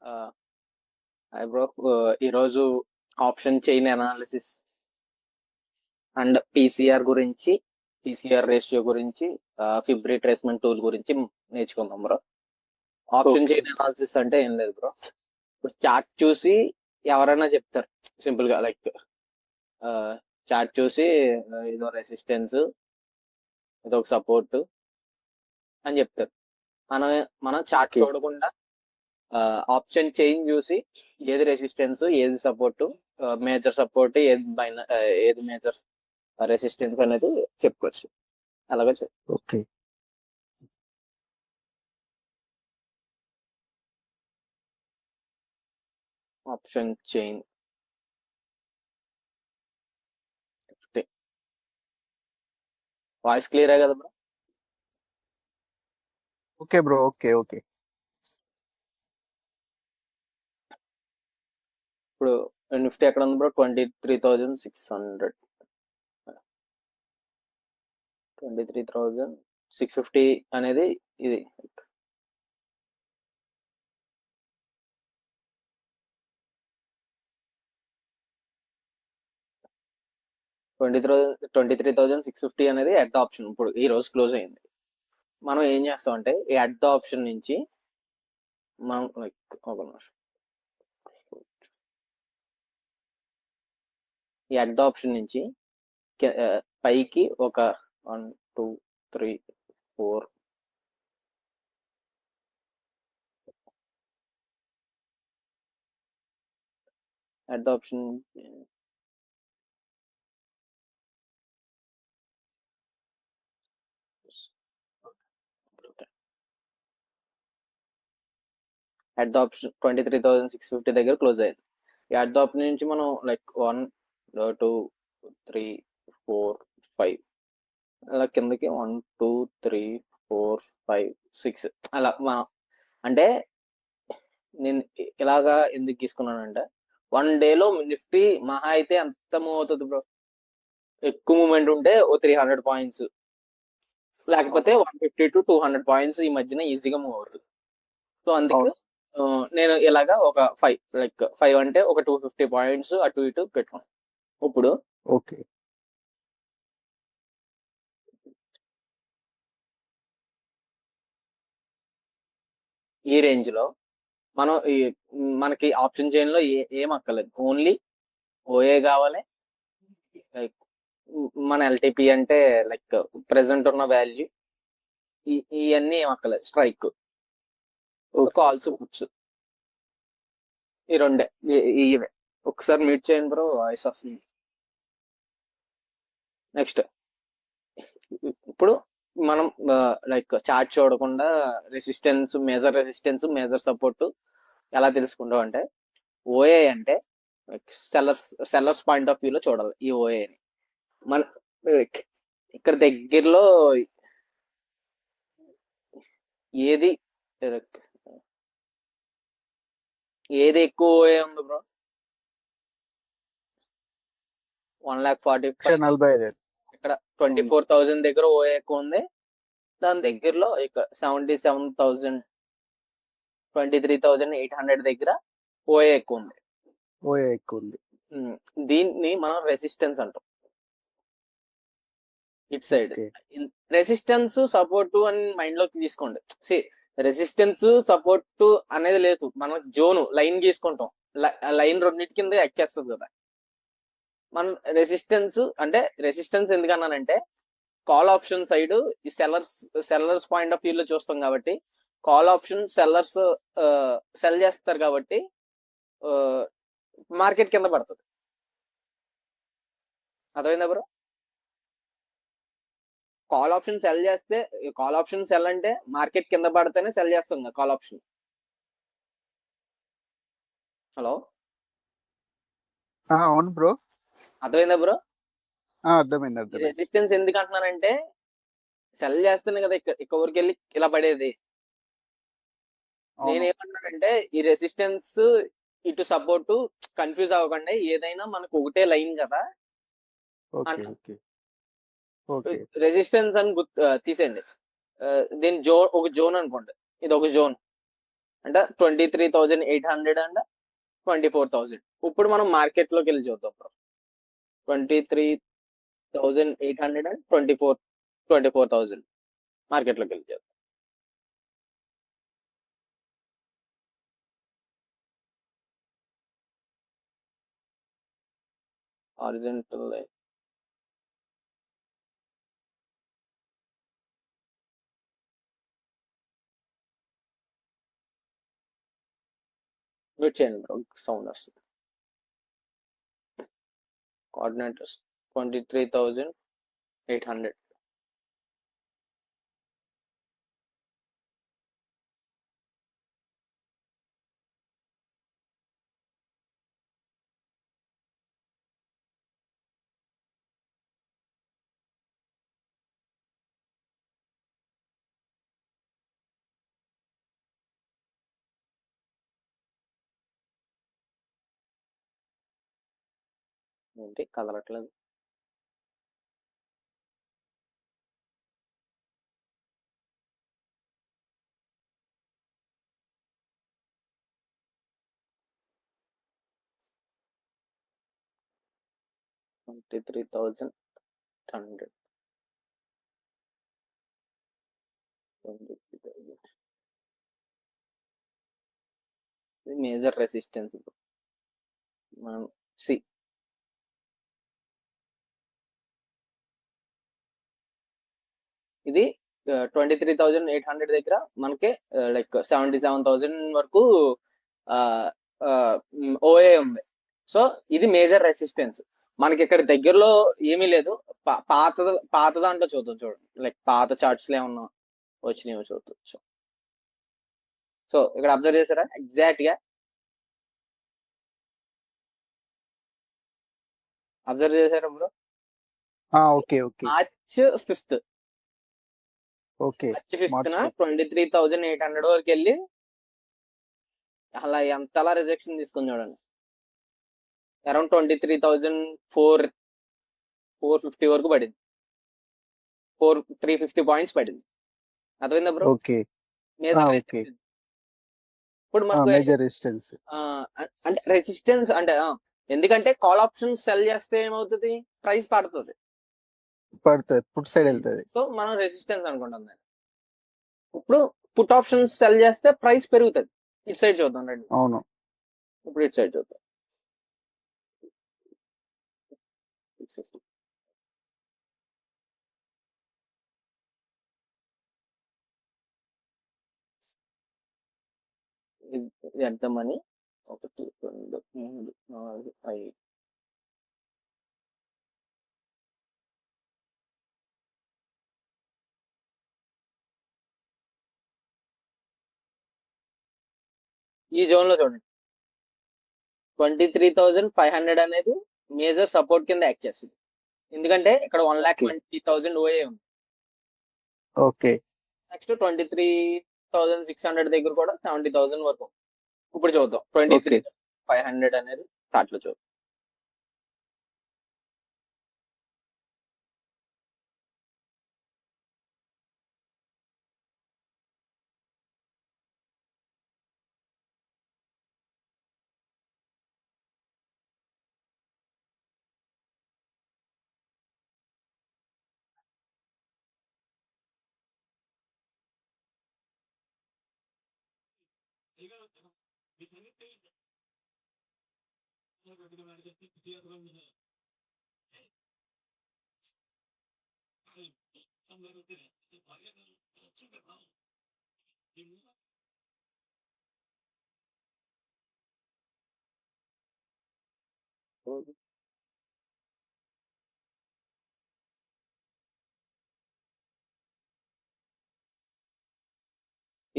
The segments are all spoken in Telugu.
Hi bro. ఈరోజు option chain analysis and PCR ratio గురించి, ఫిబ్ రిట్రేస్మెంట్ టూల్ గురించి నేర్చుకుందాం బ్రో. ఆప్షన్ చైన్ అనాలిసిస్ అంటే ఏం లేదు బ్రో. ఇప్పుడు చార్ట్ చూసి ఎవరైనా చెప్తారు సింపుల్ గా, లైక్ చార్ట్ చూసి ఇదో రెసిస్టెన్స్, ఇదొక సపోర్ట్ అని చెప్తారు. మనం చార్ట్ చూడకుండా ఆప్షన్ చైన్ చూసి ఏది రెసిస్టెన్స్, ఏది సపోర్ట్, మేజర్ సపోర్ట్, ఏది మేజర్ రెసిస్టెన్స్ అనేది చెప్పుకోవచ్చు. అలాగే okay option chain voice clear కదా bro? Okay bro. Okay okay ఇప్పుడు నిఫ్టీ ఎక్కడ ఉంది బ్రో? 23,600, 23,650 అనేది ఇది. 23,650 అనేది ఎట్ ద ఆప్షన్. ఇప్పుడు ఈ రోజు క్లోజ్ అయింది. మనం ఏం చేస్తాం అంటే ఈ ఎట్ ద ఆప్షన్ నుంచి మనం లైక్ ఒక నిమిషం, ఈ ఎట్ ద ఆప్షన్ నుంచి పైకి ఒక 1 2 3 4 at the option at the option 23,650 దగ్గర క్లోజ్ అయింది. ఎట్ ద ఆప్షన్ నుంచి మనం లైక్ 1 2 3 4 5 అలా కిందకి 1 2 3 4 5 6 అలా అంటే నేను ఇలాగా ఎందుకు తీసుకున్నానంటే, 1 డేలో నిఫ్టీ మహా అయితే ఎంత మూవ్ అవుతుంది బ్రో? ఎక్కువ మూవ్మెంట్ ఉంటే ఓ 300 పాయింట్స్, లేకపోతే 150 to 200 పాయింట్స్ ఈ మధ్యన ఈజీగా మూవ్ అవుతుంది. సో అందుకు నేను ఇలాగా ఒక 5 అంటే ఒక 250 పాయింట్స్ అటు ఇటు పెట్టుకున్నాను. ఇప్పుడు ఓకే ఈ రేంజ్ లో మనకి ఆప్షన్ చైన్ లో ఏం అక్కర్లేదు, ఓన్లీ ఓఏ కావాలి. లైక్ మన ఎల్టీపీ అంటే లైక్ ప్రెసెంట్ ఉన్న వాల్యూ, ఇవన్నీ ఏం అక్కర్లేదు. స్ట్రైక్, కాల్స్, పుట్స్, ఈ రెండే ఇవే. ఒకసారి మీట్ చేయండి బ్రో, వాయిస్ వస్తుంది. నెక్స్ట్ ఇప్పుడు మనం లైక్ చార్ట్ చూడకుండా మేజర్ సపోర్ట్ ఎలా తెలుసుకుంటాం అంటే, ఓఏ అంటే సెల్లర్స్ పాయింట్ ఆఫ్ వ్యూలో చూడాలి ఈ ఓఏని. మన ఇక్కడ దగ్గరలో ఏది ఎక్కువ ఓఏ ఉంది బ్రో? 1,45,000. ఇక్కడ 24,000 దగ్గర ఓఏ ఎక్కువ ఉంది. దాని దగ్గరలో ఇక 77,000, 23,800 దగ్గర ఓఏ ఎక్కువ ఉంది. దీన్ని మనం రెసిస్టెన్స్ అంటాం. ఇట్ సైడ్ రెసిస్టెన్స్ సపోర్ట్ అని మైండ్ లోకి తీసుకోండి. రెసిస్టెన్స్ సపోర్ట్ అనేది లేదు, మనం జోను లైన్ గీసుకుంటాం. లైన్ రెండింటి కింద యాక్ట్ చేస్తుంది కదా. మనం రెసిస్టెన్స్ ఎందుకన్నానంటే, కాల్ ఆప్షన్ సైడ్ ఈ సెల్లర్స్ పాయింట్ ఆఫ్ వ్యూలో చూస్తాం కాబట్టి, కాల్ ఆప్షన్ సెల్లర్స్ సెల్ చేస్తారు కాబట్టి మార్కెట్ కింద పడుతుంది. అర్థమైందా బ్రో? కాల్ ఆప్షన్ సెల్ అంటే మార్కెట్ కింద పడితేనే సెల్ చేస్తాం కదా కాల్ ఆప్షన్. హలో, అవును బ్రో. అర్థమైందా బ్రో? అర్థమైంది. రెసిస్టెన్స్ ఎందుకు అంటున్నానంటే, సెల్ చేస్తేనే కదా ఇక్కడ వరకు వెళ్ళి ఇలా పడేది. నేనేమన్నానంటే, ఈ రెసిస్టెన్స్ ఇటు సపోర్ట్ కన్ఫ్యూజ్ అవ్వకండి, ఏదైనా మనకు ఒకటే లైన్ కదా. రెసిస్టెన్స్ అని తీసేయండి. దీని ఒక జోన్ అనుకోండి, ఇది ఒక జోన్. అంటే 23,800 అండ్ 24,000. ఇప్పుడు మనం మార్కెట్లోకి వెళ్ళి చూద్దాం బ్రో. 23,800 అండ్ 24,000 మార్కెట్లోకి వెళ్ళి చూద్దాం. హారిజంటల్ లైన్ మ్యూట్ చేయండి బ్రో, సౌండ్ వస్తుంది. కోఆర్డినేటర్స్ 23,800. ఏంటి కదలట్లేదు? $23,100. ఇది మేజర్ రెసిస్టెన్స్. మనం సి ఇది 23,800 దగ్గర మనకి లైక్ 77,000 వరకు ఓఏ ఉంది. సో ఇది మేజర్ రెసిస్టెన్స్. మనకి ఇక్కడ దగ్గరలో ఏమీ లేదు. పాత పాత దాంట్లో చూద్దాం, చూడండి. లైక్ పాత చార్ట్స్ లో ఏమన్నా వచ్చినాయో చూడొచ్చు. సో ఇక్కడ అబ్జర్వ్ చేశారా? ఎగ్జాక్ట్ గా అబ్జర్వ్ చేశారా bro? Okay okay March 5th okay March 5th 23,800 వరకు వెళ్ళి అలా ఎంతలా రిజెక్షన్ తీసుకుని చూడండి. అరౌండ్ 23,450 వరకు పడింది. 350 పాయింట్స్ పడింది. అర్థమైందా bro? Okay major okay resistance. ఇప్పుడు మనకు మేజర్ రెసిస్టెన్స్. అంటే రెసిస్టెన్స్ అంటే ఎందుకంటే కాల్ ఆప్షన్ సెల్ చేస్తే ఏమవుతుంది? ప్రైస్ పడుతుంది, పుట్ సైడ్ వెళ్తుంది. సో మనం రెసిస్టెన్స్ అనుకుంటాం దాన్ని. ఇప్పుడు పుట్ ఆప్షన్ సెల్ చేస్తే ప్రైస్ పెరుగుతుంది. ఇటు సైడ్ చూద్దాం రండి. అవును. ఇప్పుడు ఇటు సైడ్ చూద్దాం. ఎంత మనీ? 1 2 3 4 5. ఈ జోన్ లో చూడండి 23,500 అనేది మేజర్ సపోర్ట్ కింద యాక్ట్ చేస్తుంది. ఎందుకంటే ఇక్కడ 1,20,000 ఓఏ ఉంది. ఓకే. నెక్స్ట్ 23,600 దగ్గర కూడా 70,000 వరకు. ఇప్పుడు చూద్దాం 23,500 అనేది స్టార్ట్ లో చూద్దాం.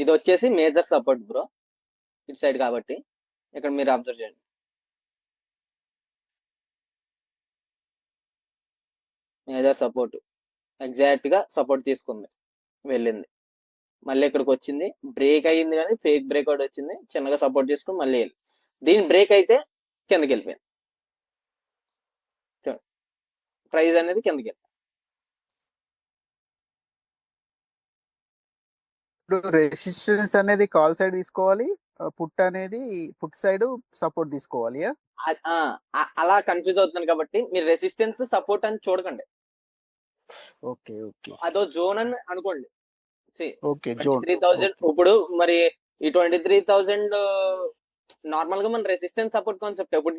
ఇది వచ్చేసి మేజర్ సపోర్ట్ బ్రో, ఇటు సైడ్ కాబట్టి. ఇక్కడ మీరు అబ్జర్వ్ చేయండి. మేజర్ సపోర్ట్ ఎగ్జాక్ట్ గా సపోర్ట్ తీసుకుంది, వెళ్ళింది, మళ్ళీ ఇక్కడికి వచ్చింది, బ్రేక్ అయ్యింది, కానీ ఫేక్ బ్రేక్అవుట్ వచ్చింది, చిన్నగా సపోర్ట్ తీసుకుని మళ్ళీ వెళ్ళి దీని బ్రేక్ అయితే కిందకి వెళ్ళిపోయింది. ప్రైస్ అనేది కిందకి వెళ్ళింది. ఇప్పుడు రెసిస్టెన్స్ అనేది కాల్ సైడ్ తీసుకోవాలి, పుట్ అనేది పుట్ సైడ్ సపోర్ట్ తీసుకోవాలి. అలా కన్ఫ్యూజ్ అవుతున్నాను కాబట్టి మీరు రెసిస్టెన్స్ సపోర్ట్ అని చూడకండి. ఓకే ఓకే అదో జోన్ అని అనుకోండి. ఓకే జోన్ 23,000 ఇప్పుడు మరి ఈ 23,000 నార్మల్ గా మన రెసిస్టెన్స్ సపోర్ట్ కాన్సెప్ట్ ఇప్పుడు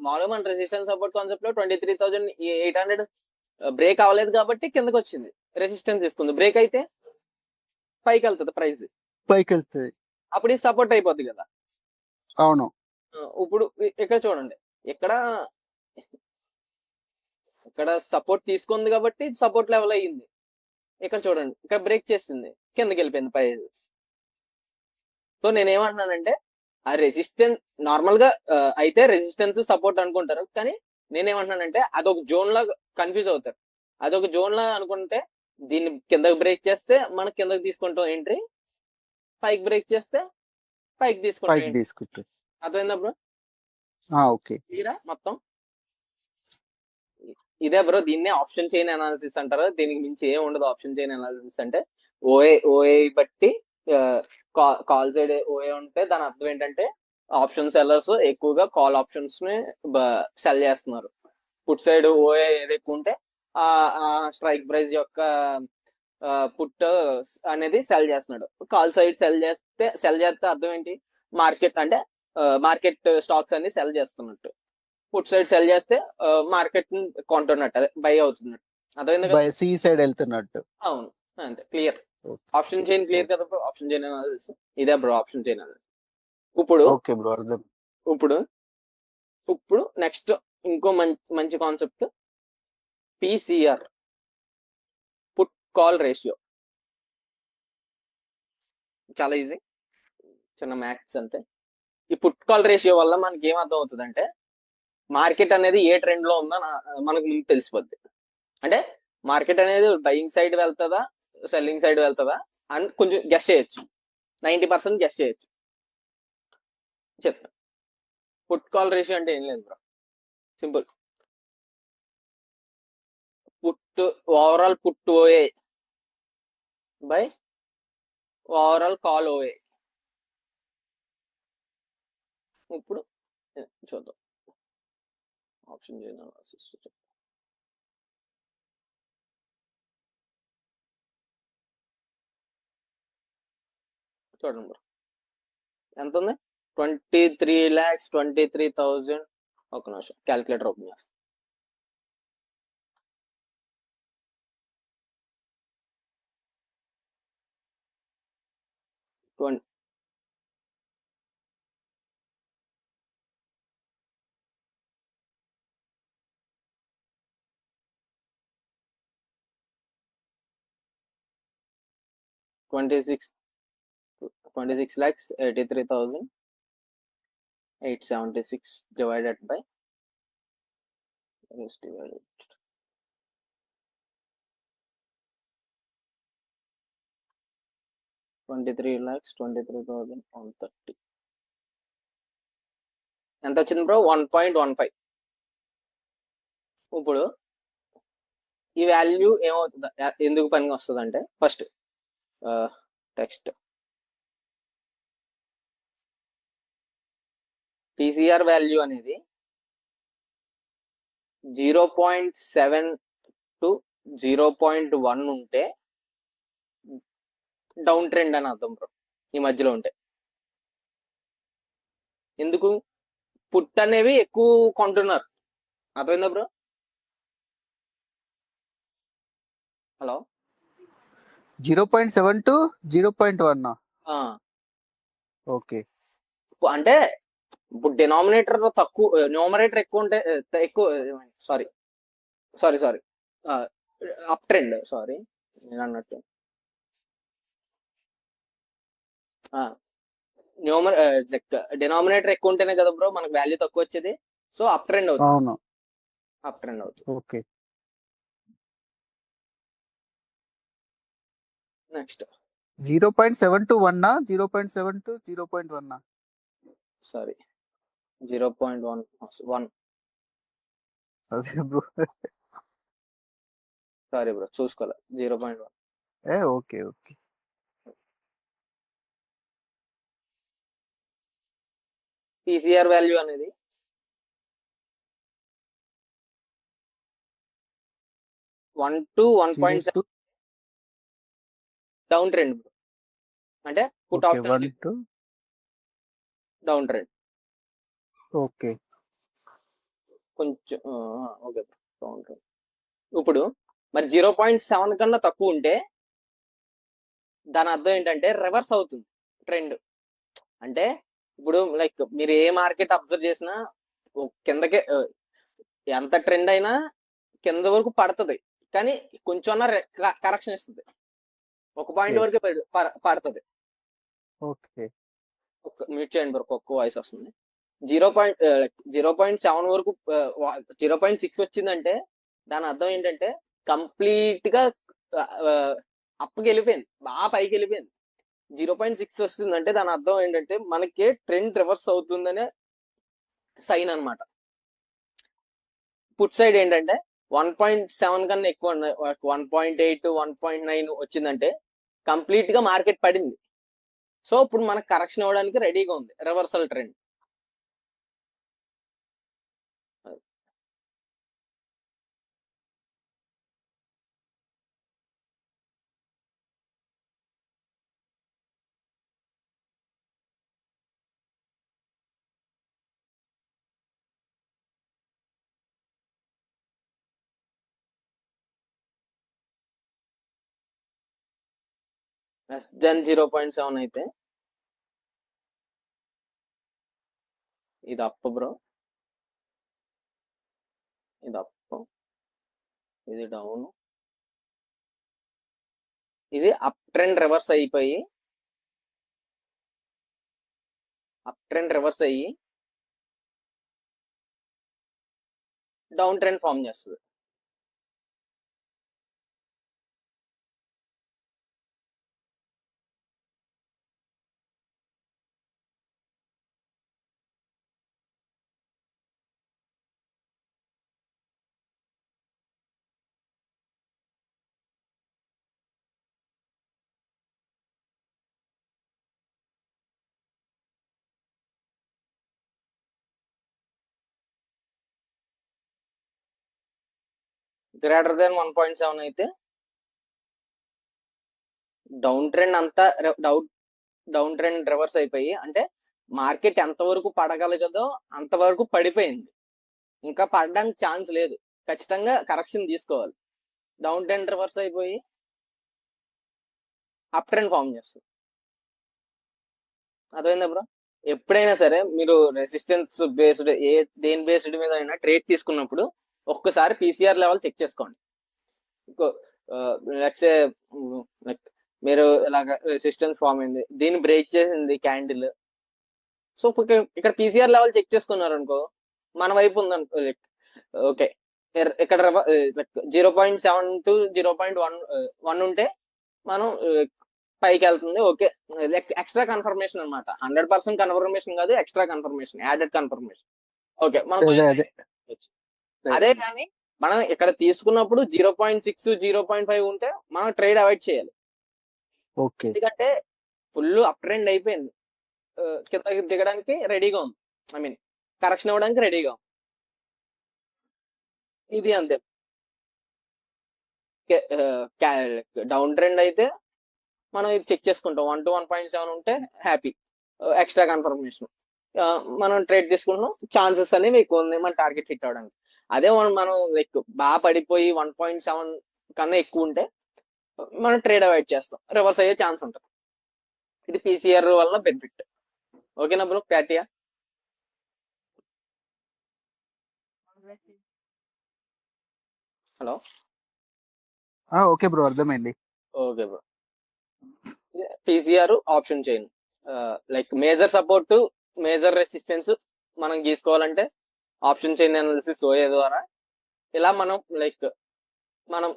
మామూలుగా మన రెసిస్టెన్స్ సపోర్ట్ కాన్సెప్ట్ లో 23,800 బ్రేక్ అవ్వలేదు కాబట్టి కిందకి వచ్చింది, రెసిస్టెన్స్ తీసుకుంది. బ్రేక్ అయితే పైకి వెళ్తుంది ప్రైస్, పైకి వెళ్తుంది, అప్పుడు ఇది సపోర్ట్ అయిపోద్ది కదా. అవును. ఇప్పుడు ఇక్కడ చూడండి, ఇక్కడ ఇక్కడ సపోర్ట్ తీసుకుంది కాబట్టి సపోర్ట్ లెవెల్ అయ్యింది. ఇక్కడ చూడండి, ఇక్కడ బ్రేక్ చేసింది, కిందకి వెళ్ళిపోయింది ప్రైస్. సో నేనేమంటున్నానంటే ఆ రెసిస్టెన్స్ నార్మల్ గా అయితే రెసిస్టెన్స్ సపోర్ట్ అనుకుంటారు, కానీ నేనేమంటున్నానంటే అదొక జోన్ లా కన్ఫ్యూజ్ అవుతారు. అదొక జోన్ లా అనుకుంటే దీన్ని కిందకి బ్రేక్ చేస్తే మనకి కిందకి తీసుకుంటాం ఎంట్రీ, పైకి బ్రేక్ చేస్తే పైకి తీసుకుంటాం. అర్థమైందా బ్రో? ఓకే తీరా మొత్తం ఇదే బ్రో, దీన్నే ఆప్షన్ చైన్ అనాలిసిస్ అంటారు. దీనికి మించి ఏం ఉండదు ఆప్షన్ చైన్ అనాలిసిస్ అంటే. ఓఏ బట్టి కాల్ సైడ్ ఓఏ ఉంటే దాని అర్థం ఏంటంటే ఆప్షన్ సెల్లర్స్ ఎక్కువగా కాల్ ఆప్షన్స్ ని సెల్ చేస్తున్నారు. పుట్ సైడ్ ఓఏ ఏది ఎక్కువ ఉంటే ఆ స్ట్రైక్ ప్రైస్ యొక్క పుట్ అనేది సెల్ చేస్తున్నాడు. కాల్ సైడ్ సెల్ చేస్తే అర్థం ఏంటి, మార్కెట్ అంటే మార్కెట్ స్టాక్స్ అన్ని సెల్ చేస్తున్నట్టు. పుట్ సైడ్ సెల్ చేస్తే మార్కెట్ కొంటున్నట్టు, అదే బై అవుతున్నట్టు. అర్థమైంది కదా, సి సైడ్ వెళ్తున్నట్టు. అవును, అంతే. క్లియర్. ఆప్షన్ చైన్ క్లియర్ కదా బ్రో? ఆప్షన్ చైన్ అనాలిసిస్ ఇదే బ్రో, ఆప్షన్ చైన్ అనాలిసిస్. ఇప్పుడు ఓకే బ్రో, అర్థం. ఇప్పుడు నెక్స్ట్ ఇంకో మంచి concept, PCR, put call ratio. చాలా ఈజీ, చిన్న మ్యాథ్స్ అంతే. ఈ పుట్ కాల్ రేషియో వల్ల మనకి ఏం అర్థం అవుతుంది అంటే మార్కెట్ అనేది ఏ ట్రెండ్ లో ఉందో మనకు ముందు తెలిసిపోద్ది. అంటే మార్కెట్ అనేది బయింగ్ సైడ్ వెళ్తుందా సెల్లింగ్ సైడ్ వెళ్తుందా అని కొంచెం గెస్ చేయొచ్చు. 90% గెస్ చేయొచ్చు. చెప్తా, పుట్ కాల్ రేషియో అంటే ఏం లేదు bro, simple. Put overall put OA by overall call OA. ఇప్పుడు చూద్దాం ఆప్షన్ చూడండి బ్రో, ఎంత ఉంది? 23,23,000. ఒక నిమిషం క్యాల్కులేటర్ ఓపెన్ చేస్తాను. $26,83,876 divided by is divided 23,23,130. ఎంత వచ్చింది బ్రో? 1.15. ఇప్పుడు ఈ వాల్యూ ఏమవుతుంది, ఎందుకు పనికి వస్తుంది అంటే, ఫస్ట్ టెక్స్ట్ టీసీఆర్ వాల్యూ అనేది 0.7 to 0.1 ఉంటే డౌన్ ట్రెండ్ అని అర్థం బ్రో. ఈ మధ్యలో ఉంటే ఎందుకు, పుట్ అనేవి ఎక్కువ కొంటున్నారు. అర్థమైందా బ్రో? Hello, 0.7 to 0.1. ఓకే, అంటే ఇప్పుడు డినామినేటర్ తక్కువ, న్యూమరేటర్ ఎక్కువ ఉంటే ఎక్కువ, సారీ అప్ ట్రెండ్, సారీ నేను అన్నట్టు డినామినేటర్ ఎక్కువ ఉంటేనే కదా బ్రో మనకు వాల్యూ తక్కువ వచ్చేది. సో అప్ ట్రెండ్ అవుతుంది. అవును, అప్ ట్రెండ్ అవుతుంది. Okay. Next 0.7 to 1, 0.7 to 0.1. Sorry 0.1. అదే బ్రో, సారీ బ్రో, చూసుకోవాలి. 0.1. Okay okay. పీసీఆర్ వాల్యూ అనేది వన్ టు 1.7 డౌన్ ట్రెండ్, అంటే put okay option 1 to down trend okay కొంచెం ఓకే డౌన్ ట్రెండ్. ఇప్పుడు మరి 0.7 కన్నా తక్కువ ఉంటే దాని అర్థం ఏంటంటే రివర్స్ అవుతుంది ట్రెండ్. అంటే ఇప్పుడు లైక్ మీరు ఏ మార్కెట్ అబ్జర్వ్ చేసినా కిందకే ఎంత ట్రెండ్ అయినా కింద వరకు పడుతుంది, కానీ కొంచెం కరెక్షన్ ఇస్తుంది, ఒక పాయింట్ Okay. వరకు పడుతుంది. ఓకే మ్యూట్ చేయండి వరకు ఒక్క వాయిస్ వస్తుంది. 0.7 వరకు 0.6 వచ్చిందంటే దాని అర్థం ఏంటంటే కంప్లీట్ గా అప్పకి వెళ్ళిపోయింది, బాగా పైకి వెళ్ళిపోయింది. 0.6 వస్తుందంటే దాని అర్థం ఏంటంటే మనకి ట్రెండ్ రివర్స్ అవుతుందనే సైన్ అన్నమాట. పుట్ సైడ్ ఏంటంటే 1.7 కన్నా ఎక్కువ 1.8 1.9 వచ్చిందంటే కంప్లీట్ గా మార్కెట్ పడింది. సో ఇప్పుడు మనకు కరెక్షన్ అవ్వడానికి రెడీగా ఉంది, రివర్సల్ ట్రెండ్. లెస్ దెన్ 0.7 అయితే ఇది అప్ బ్రో, ఇది అప్, ఇది డౌన్, ఇది అప్ ట్రెండ్ రివర్స్ అయిపోయి డౌన్ ట్రెండ్ ఫామ్ చేస్తుంది. గ్రేటర్ దెన్ 1.7 అయితే డౌన్ ట్రెండ్ అంతా డౌన్ ట్రెండ్ రివర్స్ అయిపోయి, అంటే మార్కెట్ ఎంతవరకు పడగలగదో అంతవరకు పడిపోయింది, ఇంకా పడడానికి ఛాన్స్ లేదు, ఖచ్చితంగా కరెక్షన్ తీసుకోవాలి. డౌన్ ట్రెండ్ రివర్స్ అయిపోయి అప్ ట్రెండ్ ఫామ్ చేస్తుంది. అర్థమైందా బ్రో? ఎప్పుడైనా సరే మీరు రెసిస్టెన్స్ బేస్డ్ దేని బేస్డ్ మీద అయినా ట్రేడ్ తీసుకున్నప్పుడు ఒక్కసారి పీసీఆర్ లెవెల్ చెక్ చేసుకోండి. లైక్ మీరు ఇలాగ రెసిస్టెన్స్ ఫామ్ అయింది, దీన్ని బ్రేక్ చేసింది క్యాండిల్, సో ఇక్కడ పీసీఆర్ లెవెల్ చెక్ చేసుకున్నారు అనుకో, మన వైపు ఉందనుకో, లైక్ ఓకే ఇక్కడ 0.7 టు 0.1 ఉంటే మనం పైకి వెళ్తుంది, ఓకే ఎక్స్ట్రా కన్ఫర్మేషన్ అనమాట. 100% కన్ఫర్మేషన్ కాదు, extra confirmation, added confirmation. Okay మనం అదే కానీ మనం ఇక్కడ తీసుకున్నప్పుడు 0.6 0.5 ఉంటే మనం ట్రేడ్ అవాయిడ్ చేయాలి. ఓకే ఎందుకంటే ఫుల్ అప్ ట్రెండ్ అయిపోయింది, కిందకి దిగడానికి రెడీగా ఉంది, ఐ మీన్ కరెక్షన్ అవ్వడానికి రెడీగా ఉంది. ఇది అంతే. డౌన్ ట్రెండ్ అయితే మనం ఇది చెక్ చేసుకుంటాం, 1 to 1.7 ఉంటే హ్యాపీ, ఎక్స్ట్రా కన్ఫర్మేషన్, మనం ట్రేడ్ తీసుకుంటున్నాం, ఛాన్సెస్ అనేవి ఎక్కువ ఉంది మన టార్గెట్ హిట్ అవడానికి. అదే మనం లైక్ బాగా పడిపోయి 1.7 కన్నా ఎక్కువ ఉంటే మనం ట్రేడ్ అవాయిడ్ చేస్తాం, రివర్స్ అయ్యే ఛాన్స్ ఉంటుంది. ఇది పీసీఆర్ వల్ల బెనిఫిట్. ఓకేనా బ్రో? క్లారిటీయా? హలో, ఓకే బ్రో అర్థమైంది. Okay bro. PCR option chain, like major support major resistance మనం గీసుకోవాలంటే ఆప్షన్ చైన్ అనాలిసిస్ ఓఏ ద్వారా ఇలా మనం లైక్ మనం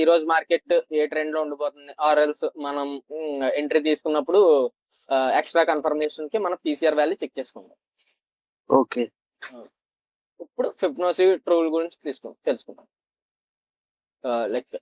ఈ రోజు మార్కెట్ ఏ ట్రెండ్ లో ఉండిపోతుంది, ఆర్ఎల్స్ మనం ఎంట్రీ తీసుకున్నప్పుడు ఎక్స్ట్రా కన్ఫర్మేషన్ కి మనం పీసీఆర్ వాల్యూ చెక్ చేసుకుంటాం. ఓకే ఇప్పుడు ఫిబ్నోసి ట్రూల్ గురించి తెలుసుకుంటాం. లైక్